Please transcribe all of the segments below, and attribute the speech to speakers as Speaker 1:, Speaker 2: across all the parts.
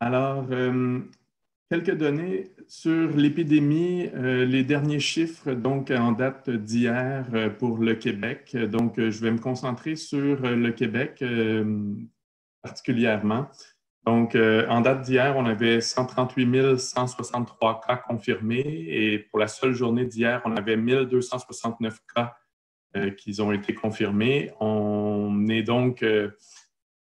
Speaker 1: Alors, quelques données sur l'épidémie, les derniers chiffres, donc en date d'hier pour le Québec. Donc, je vais me concentrer sur le Québec particulièrement. Donc, en date d'hier, on avait 138 163 cas confirmés et pour la seule journée d'hier, on avait 1269 cas qui ont été confirmés. On est donc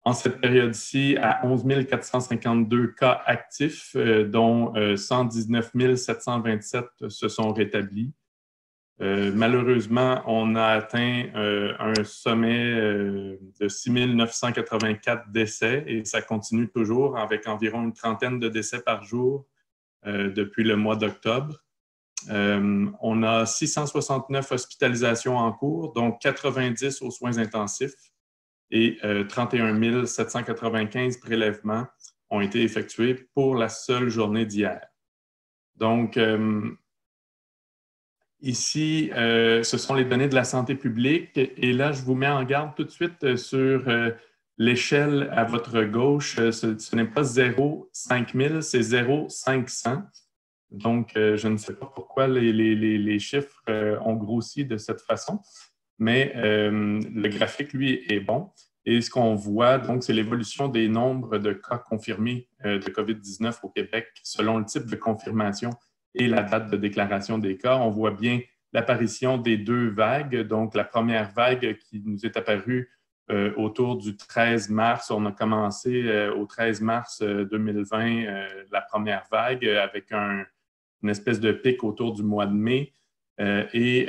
Speaker 1: en cette période-ci à 11 452 cas actifs, dont 119 727 se sont rétablis. Malheureusement, on a atteint un sommet de 6 984 décès et ça continue toujours avec environ une trentaine de décès par jour depuis le mois d'octobre. On a 669 hospitalisations en cours, dont 90 aux soins intensifs et 31 795 prélèvements ont été effectués pour la seule journée d'hier. Donc, ici, ce sont les données de la santé publique et là, je vous mets en garde tout de suite sur l'échelle à votre gauche. Ce n'est pas 0,5000, c'est 0,500. Donc, je ne sais pas pourquoi les chiffres ont grossi de cette façon, mais le graphique, lui, est bon. Et ce qu'on voit, donc, c'est l'évolution des nombres de cas confirmés de COVID-19 au Québec selon le type de confirmation et la date de déclaration des cas. On voit bien l'apparition des deux vagues. Donc, la première vague qui nous est apparue autour du 13 mars. On a commencé au 13 mars 2020 la première vague avec une espèce de pic autour du mois de mai. Et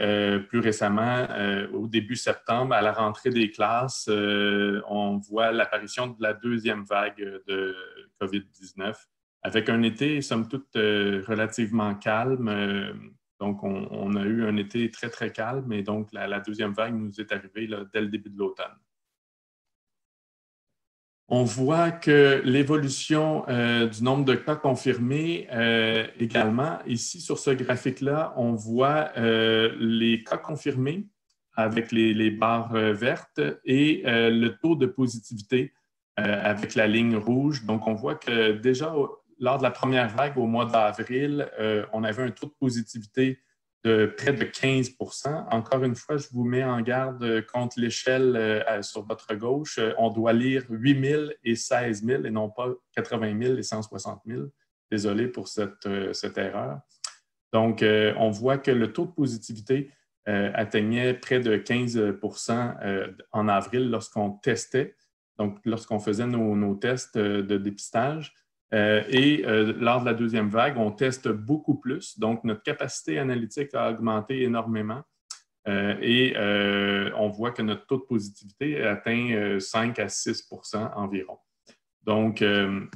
Speaker 1: plus récemment, au début septembre, à la rentrée des classes, on voit l'apparition de la deuxième vague de COVID-19 avec un été, somme toute, relativement calme. Donc, on a eu un été très, très calme et donc la deuxième vague nous est arrivée là, dès le début de l'automne. On voit que l'évolution du nombre de cas confirmés également, ici sur ce graphique-là, on voit les cas confirmés avec les barres vertes et le taux de positivité avec la ligne rouge. Donc, on voit que déjà lors de la première vague au mois d'avril, on avait un taux de positivité de près de 15 %. Encore une fois, je vous mets en garde contre l'échelle sur votre gauche. On doit lire 8 000 et 16 000 et non pas 80 000 et 160 000. Désolé pour cette erreur. Donc, on voit que le taux de positivité atteignait près de 15 % en avril lorsqu'on testait, donc lorsqu'on faisait nos tests de dépistage. Et lors de la deuxième vague, on teste beaucoup plus. Donc, notre capacité analytique a augmenté énormément. Et on voit que notre taux de positivité atteint 5 à 6 % environ. Donc, je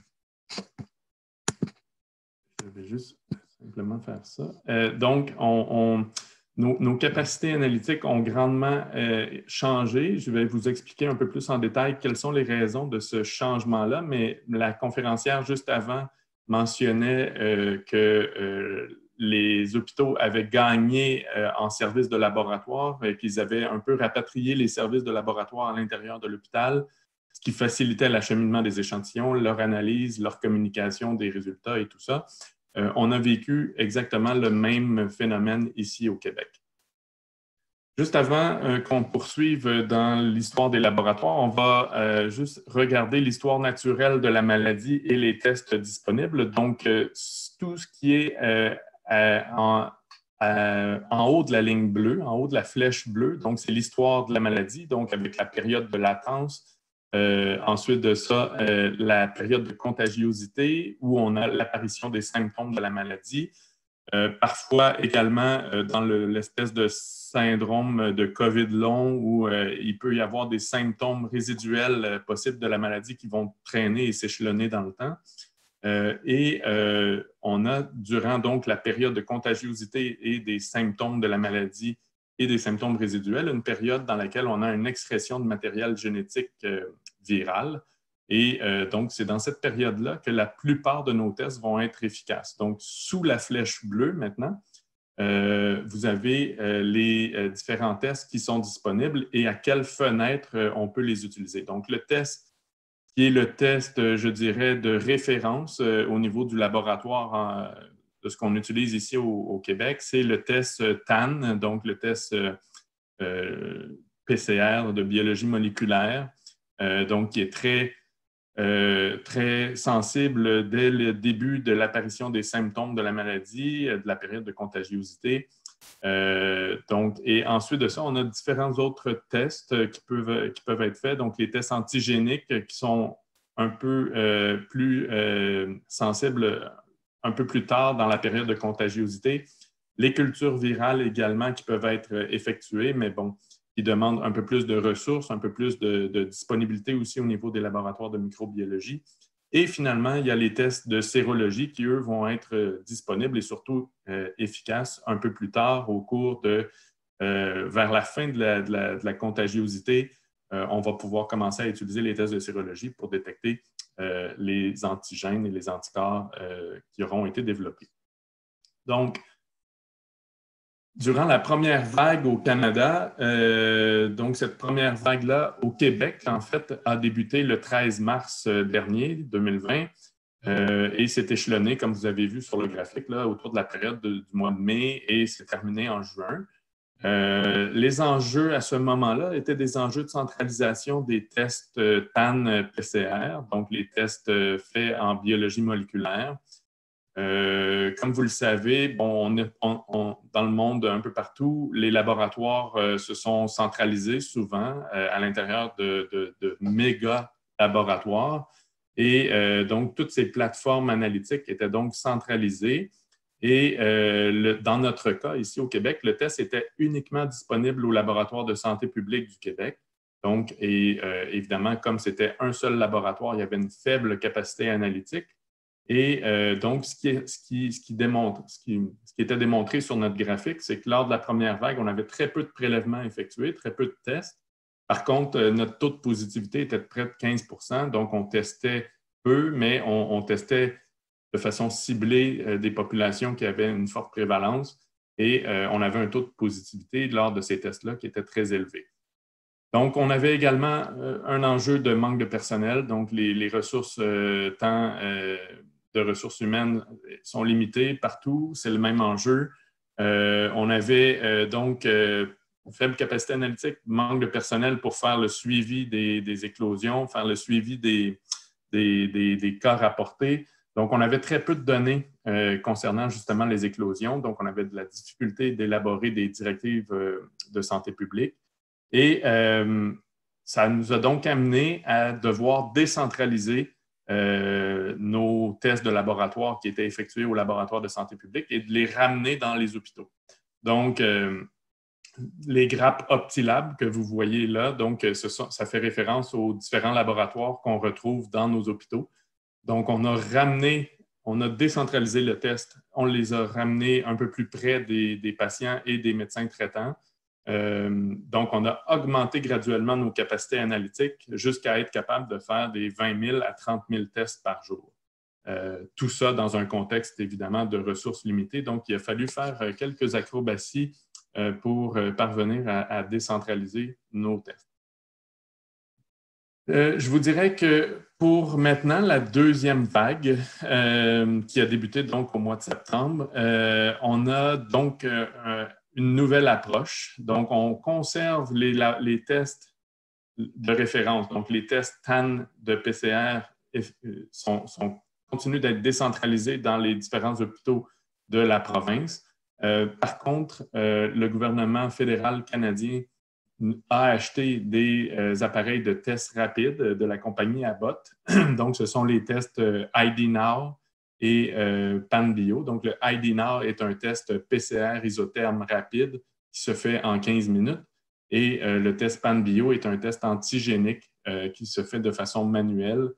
Speaker 1: vais juste simplement faire ça. Donc, nos capacités analytiques ont grandement changé. Je vais vous expliquer un peu plus en détail quelles sont les raisons de ce changement-là, mais la conférencière juste avant mentionnait que les hôpitaux avaient gagné en services de laboratoire et qu'ils avaient un peu rapatrié les services de laboratoire à l'intérieur de l'hôpital, ce qui facilitait l'acheminement des échantillons, leur analyse, leur communication des résultats et tout ça. On a vécu exactement le même phénomène ici au Québec. Juste avant qu'on poursuive dans l'histoire des laboratoires, on va juste regarder l'histoire naturelle de la maladie et les tests disponibles. Donc, tout ce qui est en haut de la ligne bleue, en haut de la flèche bleue, donc c'est l'histoire de la maladie, donc avec la période de latence. Ensuite de ça, la période de contagiosité où on a l'apparition des symptômes de la maladie. Parfois également dans l'espèce de syndrome de COVID long où il peut y avoir des symptômes résiduels possibles de la maladie qui vont traîner et s'échelonner dans le temps. Et on a, durant donc la période de contagiosité et des symptômes de la maladie et des symptômes résiduels, une période dans laquelle on a une excrétion de matériel génétique viral. Et donc, c'est dans cette période-là que la plupart de nos tests vont être efficaces. Donc, sous la flèche bleue maintenant, vous avez les différents tests qui sont disponibles et à quelle fenêtre on peut les utiliser. Donc, le test qui est le test, je dirais, de référence au niveau du laboratoire de ce qu'on utilise ici au Québec. C'est le test TAN, donc le test PCR de biologie moléculaire, donc qui est très sensible dès le début de l'apparition des symptômes de la maladie, de la période de contagiosité. Et ensuite de ça, on a différents autres tests qui peuvent être faits. Donc, les tests antigéniques qui sont un peu plus sensibles un peu plus tard dans la période de contagiosité. Les cultures virales également qui peuvent être effectuées, mais bon, qui demandent un peu plus de ressources, un peu plus de disponibilité aussi au niveau des laboratoires de microbiologie. Et finalement, il y a les tests de sérologie qui, eux, vont être disponibles et surtout efficaces un peu plus tard au cours vers la fin de la contagiosité. On va pouvoir commencer à utiliser les tests de sérologie pour détecter les antigènes et les anticorps qui auront été développés. Donc, durant la première vague au Canada, donc cette première vague-là au Québec, en fait, a débuté le 13 mars dernier, 2020, et s'est échelonné, comme vous avez vu sur le graphique, là, autour de la période du mois de mai et s'est terminé en juin. Les enjeux à ce moment-là étaient des enjeux de centralisation des tests TAN-PCR, donc les tests faits en biologie moléculaire. Comme vous le savez, bon, dans le monde, un peu partout, les laboratoires se sont centralisés souvent à l'intérieur de méga laboratoires. Et donc, toutes ces plateformes analytiques étaient donc centralisées. Et dans notre cas, ici au Québec, le test était uniquement disponible au laboratoire de santé publique du Québec. Donc, évidemment, comme c'était un seul laboratoire, il y avait une faible capacité analytique. Et donc, ce qui était démontré sur notre graphique, c'est que lors de la première vague, on avait très peu de prélèvements effectués, très peu de tests. Par contre, notre taux de positivité était de près de 15 %, donc on testait peu, mais on testait de façon ciblée des populations qui avaient une forte prévalence et on avait un taux de positivité lors de ces tests-là qui était très élevé. Donc, on avait également un enjeu de manque de personnel. Donc, les ressources, de ressources humaines sont limitées partout. C'est le même enjeu. On avait donc faible capacité analytique, manque de personnel pour faire le suivi des éclosions, faire le suivi des cas rapportés. Donc, on avait très peu de données concernant justement les éclosions. Donc, on avait de la difficulté d'élaborer des directives de santé publique. Et ça nous a donc amené à devoir décentraliser nos tests de laboratoire qui étaient effectués au laboratoire de santé publique et de les ramener dans les hôpitaux. Donc, les grappes OptiLab que vous voyez là, donc ça fait référence aux différents laboratoires qu'on retrouve dans nos hôpitaux. Donc, on a décentralisé le test, on les a ramenés un peu plus près des patients et des médecins traitants. Donc, on a augmenté graduellement nos capacités analytiques jusqu'à être capable de faire des 20 000 à 30 000 tests par jour. Tout ça dans un contexte, évidemment, de ressources limitées. Donc, il a fallu faire quelques acrobaties pour parvenir à décentraliser nos tests. Je vous dirais que pour maintenant, la deuxième vague qui a débuté donc au mois de septembre, on a donc une nouvelle approche. Donc, on conserve les tests de référence. Donc, les tests TAN de PCR continuent d'être décentralisés dans les différents hôpitaux de la province. Par contre, le gouvernement fédéral canadien a acheté des appareils de tests rapides de la compagnie Abbott. Donc, ce sont les tests ID Now et PanBio. Donc, le ID Now est un test PCR isotherme rapide qui se fait en 15 minutes et le test PanBio est un test antigénique qui se fait de façon manuelle,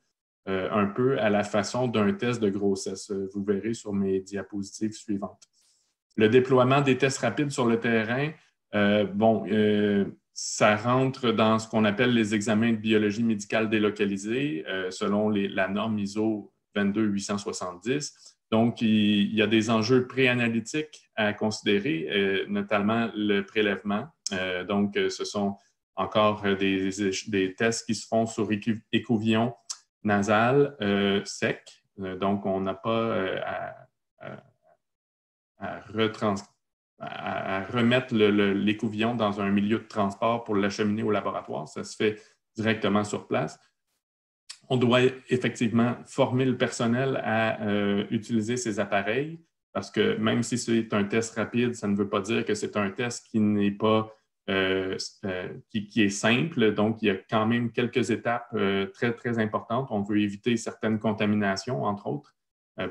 Speaker 1: un peu à la façon d'un test de grossesse. Vous verrez sur mes diapositives suivantes. Le déploiement des tests rapides sur le terrain, ça rentre dans ce qu'on appelle les examens de biologie médicale délocalisés selon la norme ISO 22870. Donc, il y a des enjeux préanalytiques à considérer, notamment le prélèvement. Donc, ce sont encore des tests qui se font sur écouvillon nasal sec. Donc, on n'a pas à remettre l'écouvillon dans un milieu de transport pour l'acheminer au laboratoire. Ça se fait directement sur place. On doit effectivement former le personnel à utiliser ces appareils parce que même si c'est un test rapide, ça ne veut pas dire que c'est un test qui n'est pas qui est simple. Donc, il y a quand même quelques étapes très, très importantes. On veut éviter certaines contaminations, entre autres,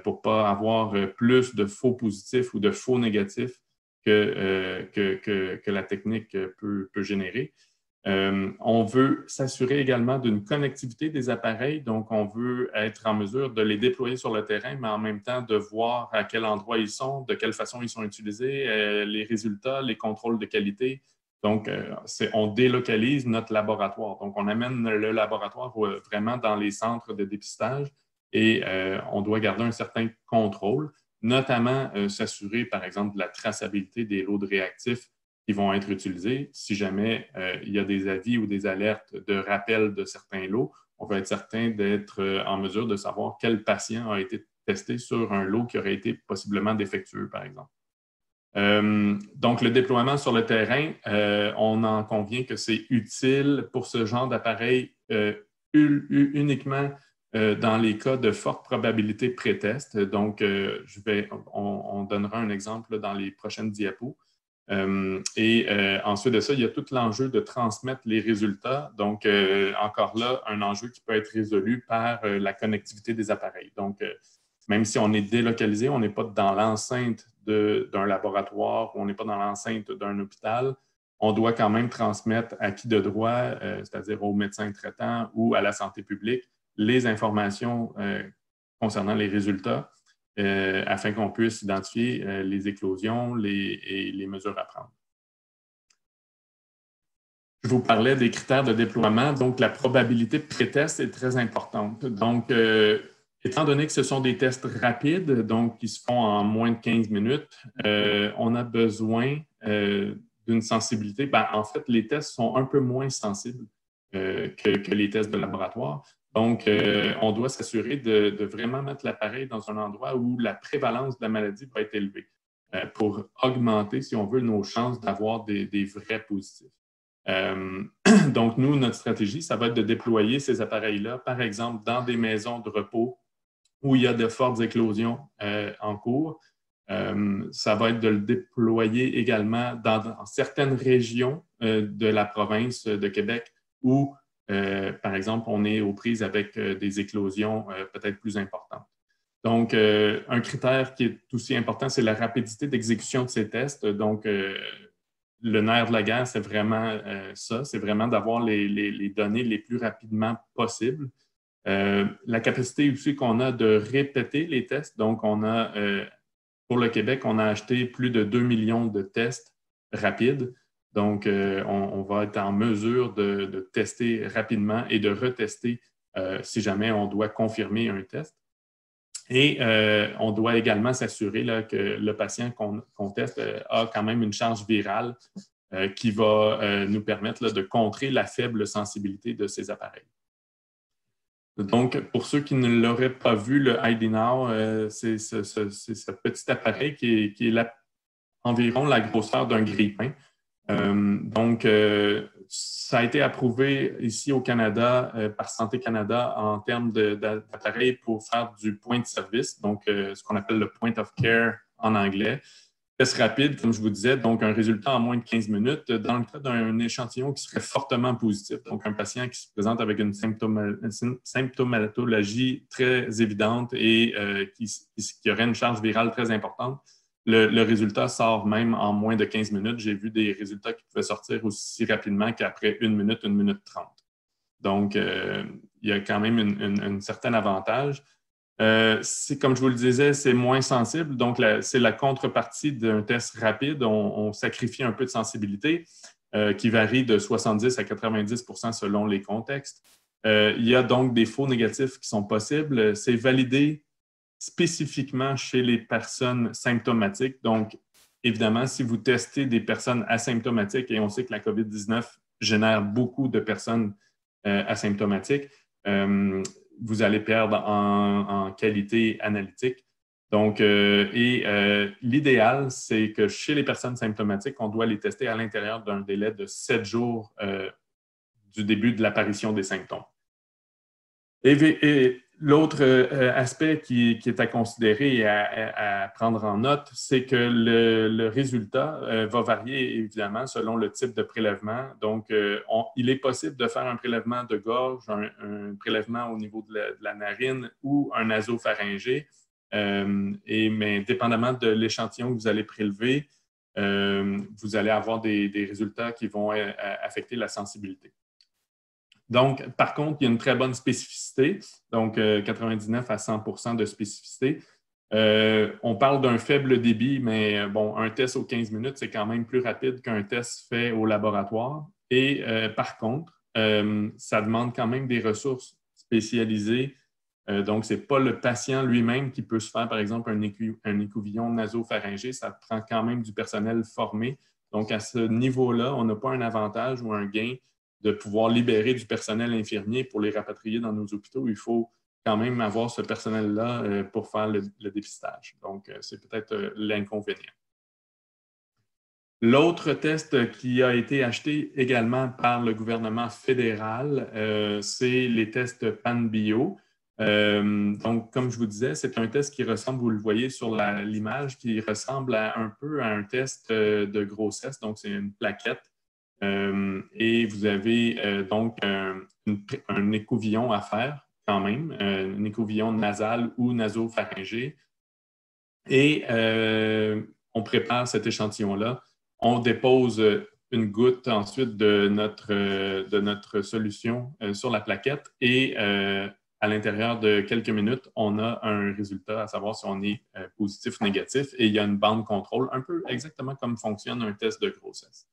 Speaker 1: pour ne pas avoir plus de faux positifs ou de faux négatifs que la technique peut générer. On veut s'assurer également d'une connectivité des appareils, donc on veut être en mesure de les déployer sur le terrain, mais en même temps de voir à quel endroit ils sont, de quelle façon ils sont utilisés, les résultats, les contrôles de qualité. Donc, on délocalise notre laboratoire. Donc, on amène le laboratoire vraiment dans les centres de dépistage et on doit garder un certain contrôle, notamment s'assurer, par exemple, de la traçabilité des lots de réactifs qui vont être utilisés. Si jamais il y a des avis ou des alertes de rappel de certains lots, on va être certain d'être en mesure de savoir quel patient a été testé sur un lot qui aurait été possiblement défectueux, par exemple. Donc, le déploiement sur le terrain, on en convient que c'est utile pour ce genre d'appareil uniquement dans les cas de forte probabilité pré-test. Donc, on donnera un exemple dans les prochaines diapos. Ensuite de ça, il y a tout l'enjeu de transmettre les résultats. Donc, encore là, un enjeu qui peut être résolu par la connectivité des appareils. Donc, même si on est délocalisé, on n'est pas dans l'enceinte d'un laboratoire, on n'est pas dans l'enceinte d'un hôpital, on doit quand même transmettre à qui de droit, c'est-à-dire aux médecins traitants ou à la santé publique, les informations concernant les résultats afin qu'on puisse identifier les éclosions et les mesures à prendre. Je vous parlais des critères de déploiement, donc la probabilité de pré-test est très importante. Donc, étant donné que ce sont des tests rapides, donc qui se font en moins de 15 minutes, on a besoin d'une sensibilité. En fait, les tests sont un peu moins sensibles que les tests de laboratoire. Donc, on doit s'assurer de vraiment mettre l'appareil dans un endroit où la prévalence de la maladie va être élevée pour augmenter, si on veut, nos chances d'avoir des vrais positifs. Donc, nous, notre stratégie, ça va être de déployer ces appareils-là, par exemple, dans des maisons de repos où il y a de fortes éclosions en cours. Ça va être de le déployer également dans certaines régions de la province de Québec où, par exemple, on est aux prises avec des éclosions peut-être plus importantes. Donc, un critère qui est aussi important, c'est la rapidité d'exécution de ces tests. Donc, le nerf de la guerre, c'est vraiment ça, c'est vraiment d'avoir les données les plus rapidement possible. La capacité aussi qu'on a de répéter les tests. Donc, on a, pour le Québec, on a acheté plus de 2 millions de tests rapides. Donc, on va être en mesure de tester rapidement et de retester si jamais on doit confirmer un test. Et on doit également s'assurer que le patient qu'on teste a quand même une charge virale qui va nous permettre de contrer la faible sensibilité de ces appareils. Donc, pour ceux qui ne l'auraient pas vu, le ID Now, c'est ce petit appareil qui est environ la grosseur d'un grille-pain. Donc, ça a été approuvé ici au Canada par Santé Canada en termes d'appareils pour faire du point de service, donc ce qu'on appelle le point of care en anglais. Test rapide, comme je vous disais, donc un résultat en moins de 15 minutes dans le cas d'un échantillon qui serait fortement positif. Donc, un patient qui se présente avec une symptomatologie très évidente et qui aurait une charge virale très importante. Le résultat sort même en moins de 15 minutes. J'ai vu des résultats qui pouvaient sortir aussi rapidement qu'après 1 minute 30. Donc, il y a quand même un certain avantage. Comme je vous le disais, c'est moins sensible. Donc, c'est la contrepartie d'un test rapide. On sacrifie un peu de sensibilité qui varie de 70 à 90 % selon les contextes. Il y a donc des faux négatifs qui sont possibles. C'est validé spécifiquement chez les personnes symptomatiques. Donc, évidemment, si vous testez des personnes asymptomatiques, et on sait que la COVID-19 génère beaucoup de personnes asymptomatiques, vous allez perdre en qualité analytique. Donc, l'idéal, c'est que chez les personnes symptomatiques, on doit les tester à l'intérieur d'un délai de 7 jours du début de l'apparition des symptômes. Et l'autre aspect qui est à considérer et à prendre en note, c'est que le résultat va varier évidemment selon le type de prélèvement. Donc, il est possible de faire un prélèvement de gorge, un prélèvement au niveau de la narine ou un nasopharyngé. Mais dépendamment de l'échantillon que vous allez prélever, vous allez avoir des résultats qui vont affecter la sensibilité. Donc, par contre, il y a une très bonne spécificité, donc 99 à 100 de spécificité. On parle d'un faible débit, mais bon, un test aux 15 minutes, c'est quand même plus rapide qu'un test fait au laboratoire. Et par contre, ça demande quand même des ressources spécialisées. Donc, ce n'est pas le patient lui-même qui peut se faire, par exemple, un écouvillon nasopharyngé. Ça prend quand même du personnel formé. Donc, à ce niveau-là, on n'a pas un avantage ou un gain de pouvoir libérer du personnel infirmier pour les rapatrier dans nos hôpitaux. Il faut quand même avoir ce personnel-là pour faire le dépistage. Donc, c'est peut-être l'inconvénient. L'autre test qui a été acheté également par le gouvernement fédéral, c'est les tests PanBio. Donc, comme je vous disais, c'est un test qui ressemble, vous le voyez sur l'image, qui ressemble un peu à un test de grossesse. Donc, c'est une plaquette. Et vous avez donc un écouvillon à faire quand même, un écouvillon nasal ou nasopharyngé. Et on prépare cet échantillon-là. On dépose une goutte ensuite de notre solution sur la plaquette et à l'intérieur de quelques minutes, on a un résultat à savoir si on est positif ou négatif et il y a une bande contrôle, un peu exactement comme fonctionne un test de grossesse.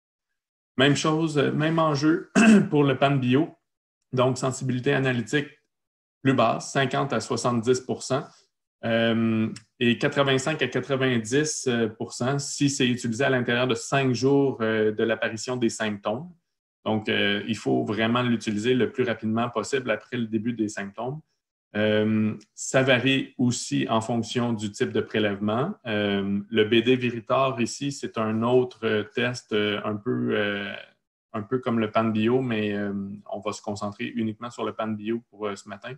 Speaker 1: Même chose, même enjeu pour le PanBio. Donc, sensibilité analytique plus basse, 50 à 70 et 85 à 90 si c'est utilisé à l'intérieur de 5 jours de l'apparition des symptômes. Donc, il faut vraiment l'utiliser le plus rapidement possible après le début des symptômes. Ça varie aussi en fonction du type de prélèvement. Le BD Viritor ici, c'est un autre test un peu comme le PanBio, mais on va se concentrer uniquement sur le PanBio pour ce matin.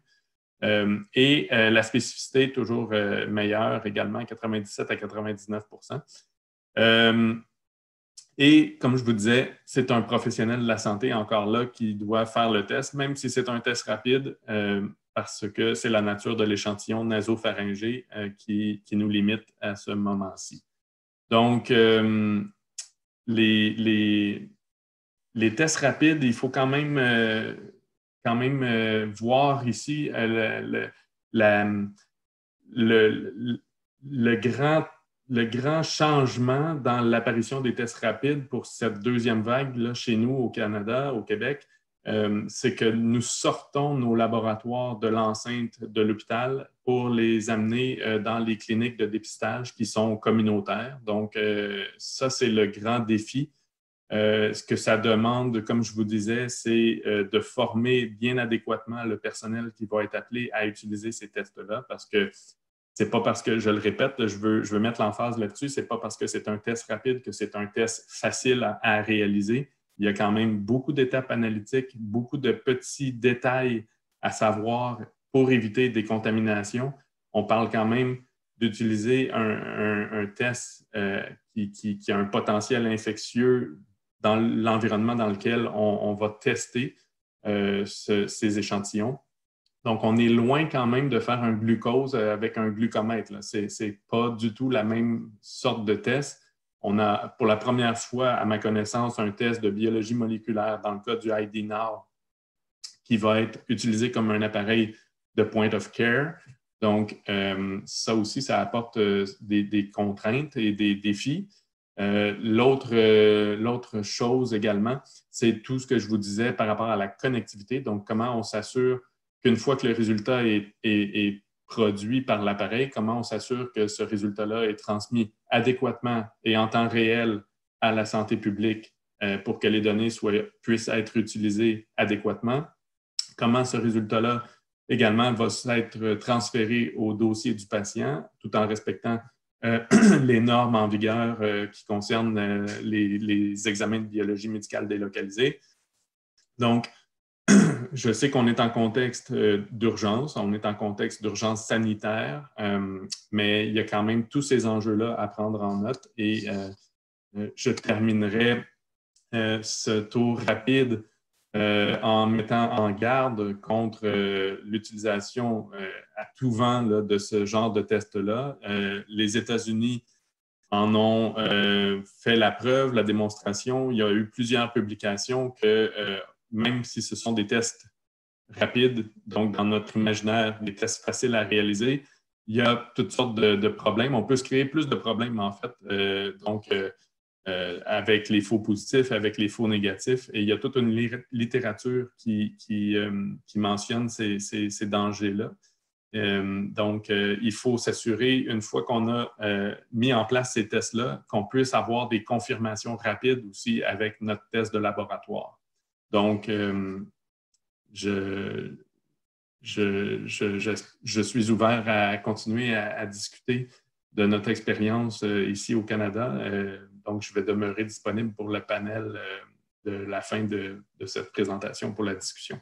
Speaker 1: Et la spécificité est toujours meilleure également, 97 à 99 Et comme je vous disais, c'est un professionnel de la santé encore là qui doit faire le test, même si c'est un test rapide, parce que c'est la nature de l'échantillon nasopharyngé qui nous limite à ce moment-ci. Donc, les tests rapides, il faut quand même voir ici le grand changement dans l'apparition des tests rapides pour cette deuxième vague là, chez nous au Canada, au Québec, c'est que nous sortons nos laboratoires de l'enceinte de l'hôpital pour les amener dans les cliniques de dépistage qui sont communautaires. Donc, ça, c'est le grand défi. Ce que ça demande, comme je vous disais, c'est de former bien adéquatement le personnel qui va être appelé à utiliser ces tests-là parce que c'est pas parce que, je le répète, je veux mettre l'emphase là-dessus, c'est pas parce que c'est un test rapide que c'est un test facile à réaliser. Il y a quand même beaucoup d'étapes analytiques, beaucoup de petits détails à savoir pour éviter des contaminations. On parle quand même d'utiliser un test qui a un potentiel infectieux dans l'environnement dans lequel on va tester ces échantillons. Donc, on est loin quand même de faire un glucose avec un glucomètre. Ce n'est pas du tout la même sorte de test. On a, pour la première fois, à ma connaissance, un test de biologie moléculaire dans le cas du ID-NOW qui va être utilisé comme un appareil de point of care. Donc, ça aussi, ça apporte des contraintes et des défis. L'autre chose également, c'est tout ce que je vous disais par rapport à la connectivité. Donc, comment on s'assure qu'une fois que le résultat est produit par l'appareil, comment on s'assure que ce résultat-là est transmis adéquatement et en temps réel à la santé publique pour que les données puissent être utilisées adéquatement. Comment ce résultat-là également va être transféré au dossier du patient, tout en respectant les normes en vigueur qui concernent les examens de biologie médicale délocalisés. Donc, je sais qu'on est en contexte d'urgence, on est en contexte d'urgence sanitaire, mais il y a quand même tous ces enjeux-là à prendre en note et je terminerai ce tour rapide en mettant en garde contre l'utilisation à tout vent là, de ce genre de test-là. Les États-Unis en ont fait la preuve, la démonstration. Il y a eu plusieurs publications que même si ce sont des tests rapides, donc dans notre imaginaire, des tests faciles à réaliser, il y a toutes sortes de problèmes. On peut se créer plus de problèmes, en fait, avec les faux positifs, avec les faux négatifs. Et il y a toute une littérature qui mentionne ces dangers-là. Donc, il faut s'assurer, une fois qu'on a mis en place ces tests-là, qu'on puisse avoir des confirmations rapides aussi avec notre test de laboratoire. Donc, je suis ouvert à continuer à discuter de notre expérience ici au Canada. Donc, je vais demeurer disponible pour le panel de la fin de cette présentation pour la discussion.